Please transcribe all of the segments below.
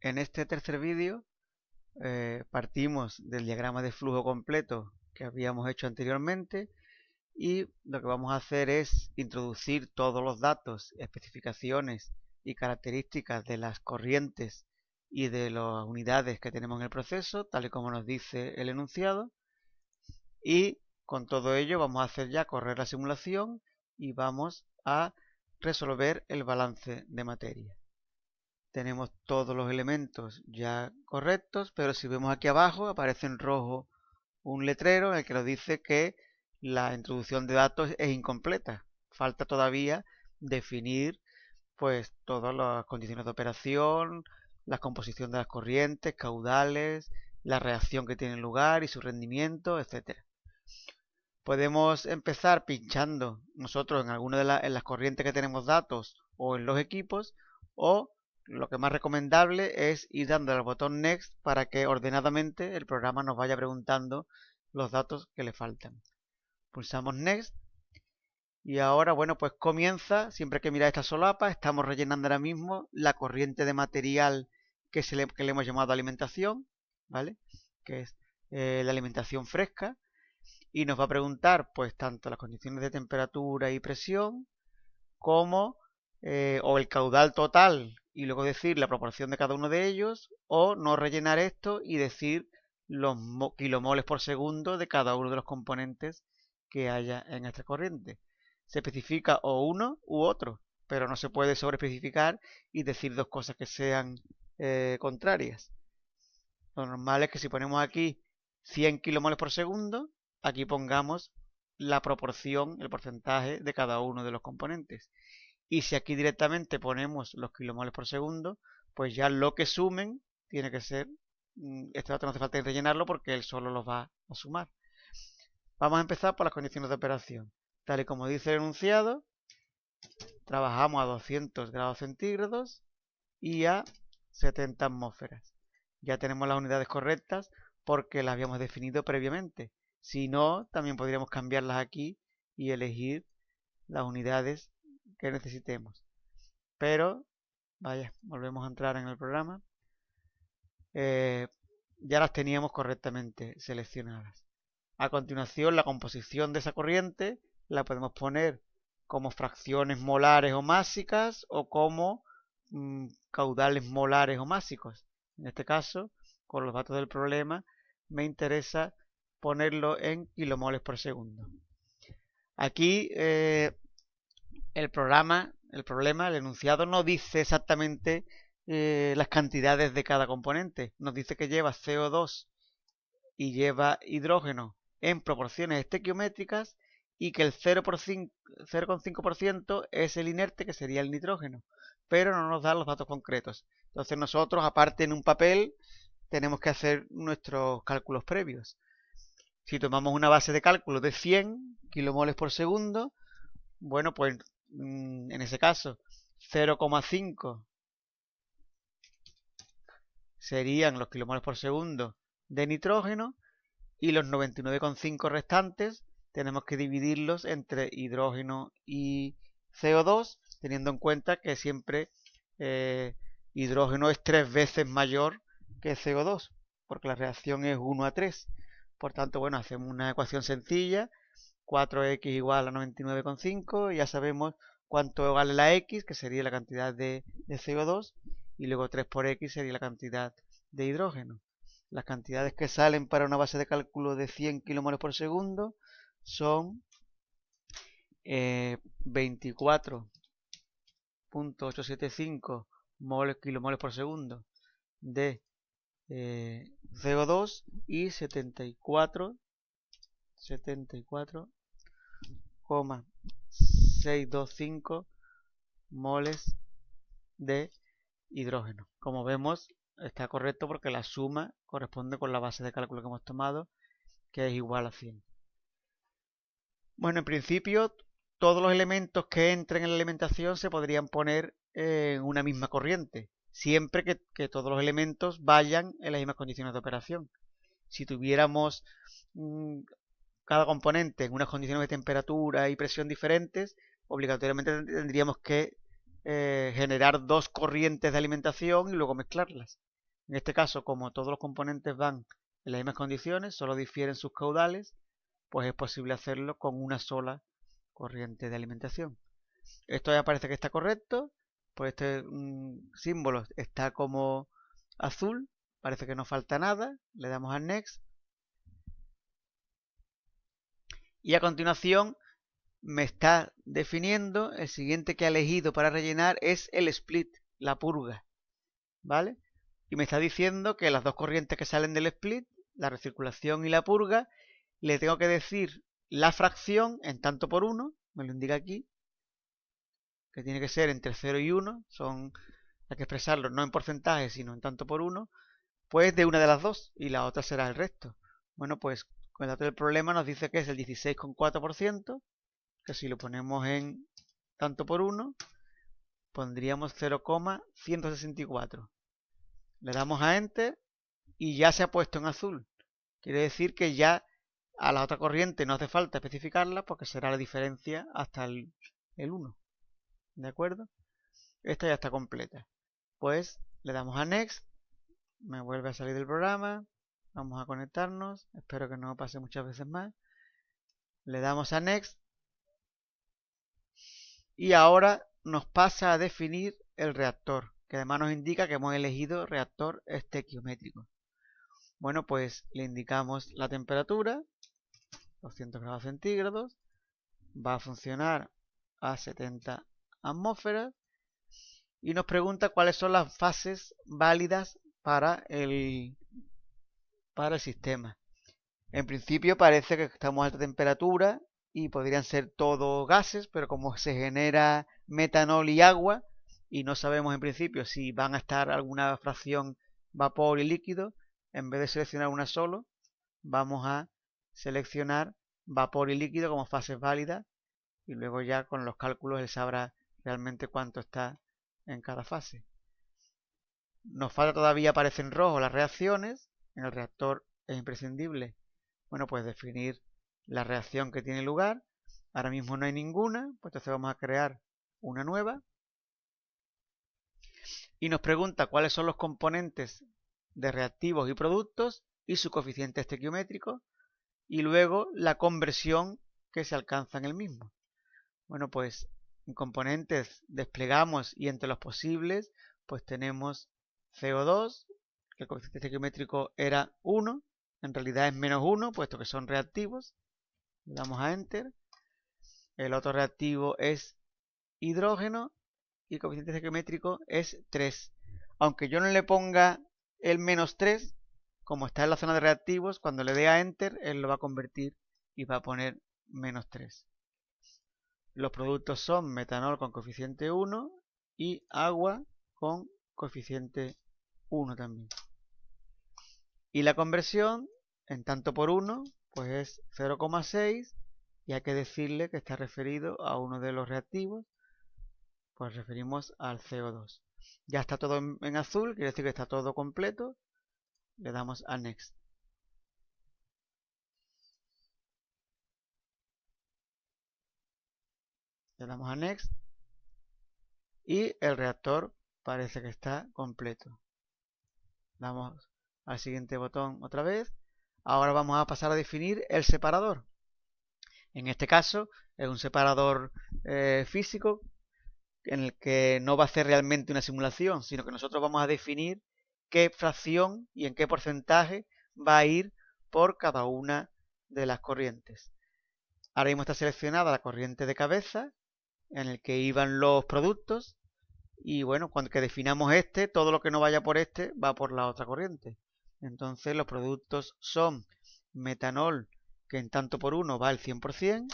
En este tercer vídeo partimos del diagrama de flujo completo que habíamos hecho anteriormente y lo que vamos a hacer es introducir todos los datos, especificaciones y características de las corrientes y de las unidades que tenemos en el proceso, tal y como nos dice el enunciado. Y con todo ello vamos a hacer ya correr la simulación y vamos a resolver el balance de materia. Tenemos todos los elementos ya correctos, pero si vemos aquí abajo aparece en rojo un letrero en el que nos dice que la introducción de datos es incompleta. Falta todavía definir pues todas las condiciones de operación, la composición de las corrientes, caudales, la reacción que tiene lugar y su rendimiento, etcétera. Podemos empezar pinchando nosotros en alguna de las corrientes que tenemos datos o en los equipos, o lo que más recomendable es ir dando al botón Next para que ordenadamente el programa nos vaya preguntando los datos que le faltan. Pulsamos Next y ahora, bueno, pues comienza, siempre que mira esta solapa, estamos rellenando ahora mismo la corriente de material que le hemos llamado alimentación, ¿vale? Que es la alimentación fresca. Y nos va a preguntar pues tanto las condiciones de temperatura y presión como o el caudal total y luego decir la proporción de cada uno de ellos, o no rellenar esto y decir los kilomoles por segundo de cada uno de los componentes que haya en esta corriente. Se especifica o uno u otro, pero no se puede sobreespecificar y decir dos cosas que sean contrarias. Lo normal es que si ponemos aquí 100 kilomoles por segundo, aquí pongamos la proporción, el porcentaje de cada uno de los componentes. Y si aquí directamente ponemos los kilomoles por segundo, pues ya lo que sumen tiene que ser, este dato no hace falta rellenarlo porque él solo los va a sumar. Vamos a empezar por las condiciones de operación. Tal y como dice el enunciado, trabajamos a 200 grados centígrados y a 70 atmósferas. Ya tenemos las unidades correctas porque las habíamos definido previamente. Si no, también podríamos cambiarlas aquí y elegir las unidades que necesitemos. Pero, vaya, volvemos a entrar en el programa. Ya las teníamos correctamente seleccionadas. A continuación, la composición de esa corriente la podemos poner como fracciones molares o másicas o como caudales molares o másicos. En este caso, con los datos del problema, me interesa ponerlo en kilomoles por segundo. Aquí el problema, el enunciado no dice exactamente las cantidades de cada componente. Nos dice que lleva CO2 y lleva hidrógeno en proporciones estequiométricas y que el 0,5% es el inerte, que sería el nitrógeno, pero no nos da los datos concretos. Entonces nosotros, aparte en un papel, tenemos que hacer nuestros cálculos previos. Si tomamos una base de cálculo de 100 kilomoles por segundo, bueno, pues en ese caso 0,5 serían los kilomoles por segundo de nitrógeno y los 99,5 restantes tenemos que dividirlos entre hidrógeno y CO2, teniendo en cuenta que siempre hidrógeno es 3 veces mayor que CO2, porque la reacción es 1 a 3. Por tanto, bueno, hacemos una ecuación sencilla, 4x igual a 99,5, ya sabemos cuánto vale la x, que sería la cantidad de CO2, y luego 3 por x sería la cantidad de hidrógeno. Las cantidades que salen para una base de cálculo de 100 kmol por segundo son 24.875 kilomoles por segundo de CO2 y 74,625 moles de hidrógeno. Como vemos, está correcto porque la suma corresponde con la base de cálculo que hemos tomado, que es igual a 100. Bueno, en principio, todos los elementos que entren en la alimentación se podrían poner en una misma corriente, siempre que todos los elementos vayan en las mismas condiciones de operación. Si tuviéramos cada componente en unas condiciones de temperatura y presión diferentes, obligatoriamente tendríamos que generar dos corrientes de alimentación y luego mezclarlas. En este caso, como todos los componentes van en las mismas condiciones, solo difieren sus caudales, pues es posible hacerlo con una sola corriente de alimentación. Esto ya parece que está correcto, pues este símbolo está como azul, parece que no falta nada, le damos a Next. Y a continuación me está definiendo, el siguiente que ha elegido para rellenar es el split, la purga, ¿vale? Y me está diciendo que las dos corrientes que salen del split, la recirculación y la purga, le tengo que decir la fracción en tanto por 1, me lo indica aquí, que tiene que ser entre 0 y 1, hay que expresarlo no en porcentaje, sino en tanto por 1, pues de una de las dos, y la otra será el resto. Bueno, pues con el dato del problema nos dice que es el 16,4%, que si lo ponemos en tanto por 1, pondríamos 0,164. Le damos a Enter y ya se ha puesto en azul. Quiere decir que ya a la otra corriente no hace falta especificarla porque será la diferencia hasta el 1. ¿De acuerdo? Esta ya está completa. Pues le damos a Next. Me vuelve a salir del programa. Vamos a conectarnos. Espero que no pase muchas veces más. Le damos a Next. Y ahora nos pasa a definir el reactor, que además nos indica que hemos elegido reactor estequiométrico. Bueno, pues le indicamos la temperatura, 200 grados centígrados, va a funcionar a 70 atmósferas y nos pregunta cuáles son las fases válidas para el sistema. En principio parece que estamos a alta temperatura y podrían ser todos gases, pero como se genera metanol y agua y no sabemos en principio si van a estar alguna fracción vapor y líquido, en vez de seleccionar una solo, vamos a seleccionar vapor y líquido como fases válidas y luego ya con los cálculos él sabrá realmente cuánto está en cada fase. Nos falta todavía, aparecen en rojo las reacciones. En el reactor es imprescindible, bueno, pues definir la reacción que tiene lugar. Ahora mismo no hay ninguna, pues entonces vamos a crear una nueva. Y nos pregunta cuáles son los componentes de reactivos y productos y su coeficiente estequiométrico. Y luego la conversión que se alcanza en el mismo. Bueno, pues en componentes desplegamos y entre los posibles, pues tenemos CO2, que el coeficiente estequiométrico era 1, en realidad es menos 1, puesto que son reactivos. Le damos a Enter. El otro reactivo es hidrógeno y el coeficiente estequiométrico es 3. Aunque yo no le ponga el menos 3, como está en la zona de reactivos, cuando le dé a Enter, él lo va a convertir y va a poner menos 3. Los productos son metanol con coeficiente 1 y agua con coeficiente 1 también. Y la conversión en tanto por 1 pues es 0,6 y hay que decirle que está referido a uno de los reactivos, pues referimos al CO2. Ya está todo en azul, quiere decir que está todo completo. Le damos a Next. Le damos a Next y el reactor parece que está completo. Damos al siguiente botón otra vez. Ahora vamos a pasar a definir el separador. En este caso es un separador físico en el que no va a hacer realmente una simulación, sino que nosotros vamos a definir qué fracción y en qué porcentaje va a ir por cada una de las corrientes. Ahora mismo está seleccionada la corriente de cabeza, en el que iban los productos, y bueno, cuando que definamos este, todo lo que no vaya por este va por la otra corriente. Entonces los productos son metanol, que en tanto por 1 va el 100%,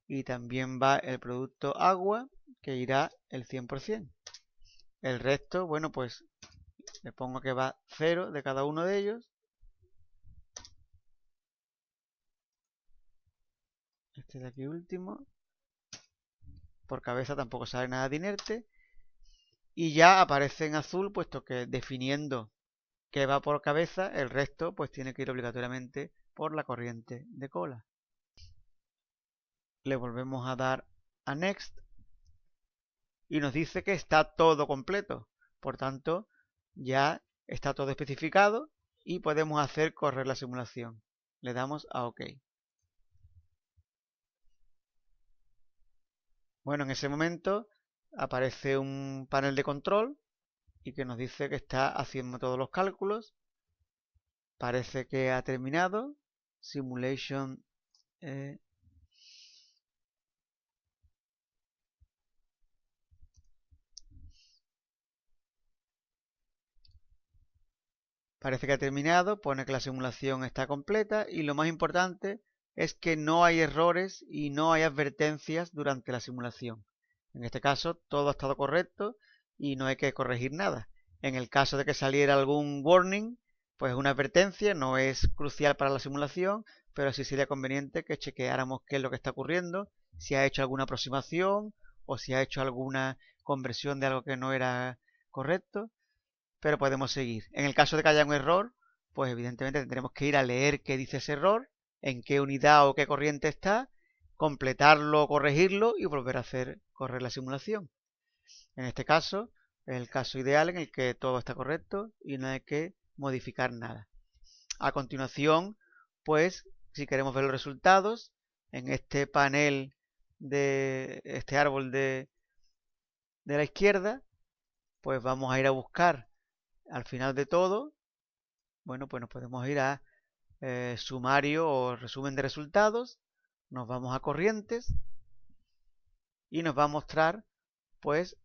y también va el producto agua, que irá el 100%. El resto, bueno, pues le pongo que va 0 de cada uno de ellos. Este de aquí último. Por cabeza tampoco sale nada de inerte. Y ya aparece en azul, puesto que definiendo que va por cabeza, el resto pues tiene que ir obligatoriamente por la corriente de cola. Le volvemos a dar a Next y nos dice que está todo completo. Por tanto, ya está todo especificado y podemos hacer correr la simulación. Le damos a OK. Bueno, en ese momento aparece un panel de control y que nos dice que está haciendo todos los cálculos. Parece que ha terminado. Simulation. Parece que ha terminado, pone que la simulación está completa y lo más importante es que no hay errores y no hay advertencias durante la simulación. En este caso todo ha estado correcto y no hay que corregir nada. En el caso de que saliera algún warning, pues una advertencia, no es crucial para la simulación, pero sí sería conveniente que chequeáramos qué es lo que está ocurriendo, si ha hecho alguna aproximación o si ha hecho alguna conversión de algo que no era correcto, pero podemos seguir. En el caso de que haya un error, pues evidentemente tendremos que ir a leer qué dice ese error, en qué unidad o qué corriente está, completarlo o corregirlo y volver a hacer correr la simulación. En este caso, es el caso ideal en el que todo está correcto y no hay que modificar nada. A continuación, pues, si queremos ver los resultados, en este panel de este árbol de la izquierda, pues vamos a ir a buscar al final de todo. Bueno, pues nos podemos ir a sumario o resumen de resultados, nos vamos a corrientes y nos va a mostrar pues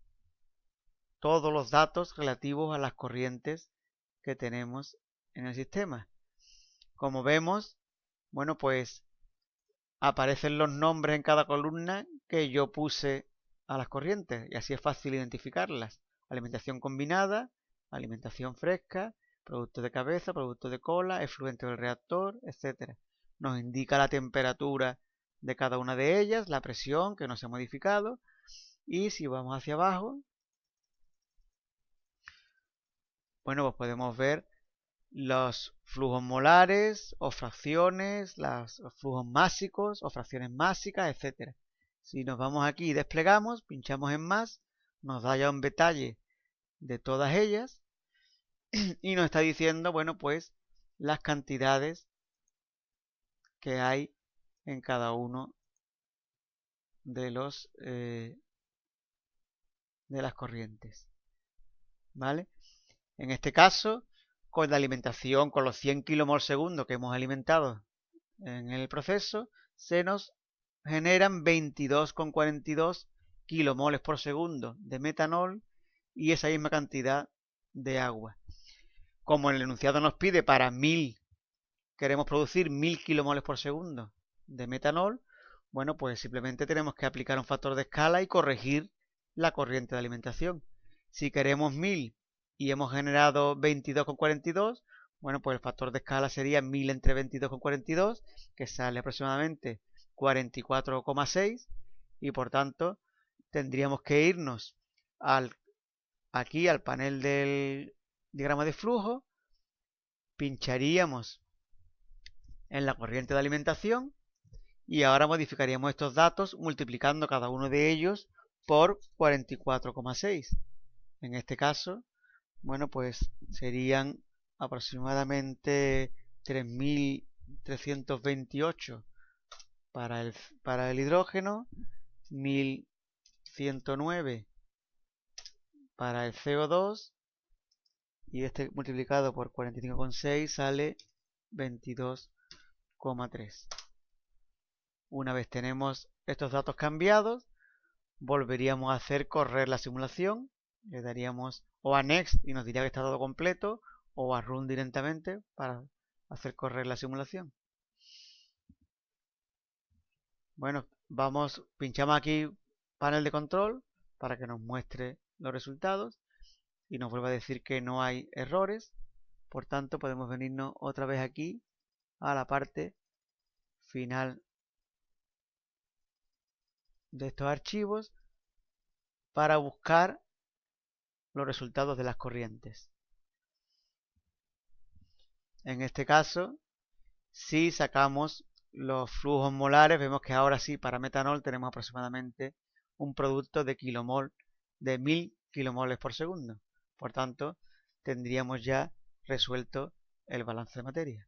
todos los datos relativos a las corrientes que tenemos en el sistema. Como vemos, bueno, pues aparecen los nombres en cada columna que yo puse a las corrientes y así es fácil identificarlas. Alimentación combinada, alimentación fresca, producto de cabeza, producto de cola, efluente del reactor, etc. Nos indica la temperatura de cada una de ellas, la presión que no se ha modificado y si vamos hacia abajo, bueno, pues podemos ver los flujos molares o fracciones, los flujos másicos o fracciones másicas, etc. Si nos vamos aquí y desplegamos, pinchamos en más, nos da ya un detalle de todas ellas y nos está diciendo, bueno, pues las cantidades que hay en cada uno de los de las corrientes, ¿vale? En este caso, con la alimentación, con los 100 kmol segundo que hemos alimentado en el proceso, se nos generan 22,42 kilomoles por segundo de metanol y esa misma cantidad de agua. Como el enunciado nos pide para 1000, queremos producir 1000 kilomoles por segundo de metanol, bueno, pues simplemente tenemos que aplicar un factor de escala y corregir la corriente de alimentación. Si queremos 1000 y hemos generado 22,42, bueno, pues el factor de escala sería 1000 entre 22,42, que sale aproximadamente 44,6 y por tanto tendríamos que irnos aquí al panel del diagrama de flujo, pincharíamos en la corriente de alimentación y ahora modificaríamos estos datos multiplicando cada uno de ellos por 44,6. En este caso, bueno, pues serían aproximadamente 3328 para el hidrógeno, 1109 para el CO2 y este multiplicado por 45,6 sale 22,3. Una vez tenemos estos datos cambiados, volveríamos a hacer correr la simulación. Le daríamos o a Next y nos diría que está todo completo, o a Run directamente para hacer correr la simulación. Bueno, pinchamos aquí panel de control para que nos muestre los resultados y nos vuelva a decir que no hay errores. Por tanto, podemos venirnos otra vez aquí a la parte final de estos archivos para buscar los resultados de las corrientes. En este caso, si sacamos los flujos molares, vemos que ahora sí para metanol tenemos aproximadamente un producto de kilomol de 1000 kilomoles por segundo. Por tanto, tendríamos ya resuelto el balance de materia.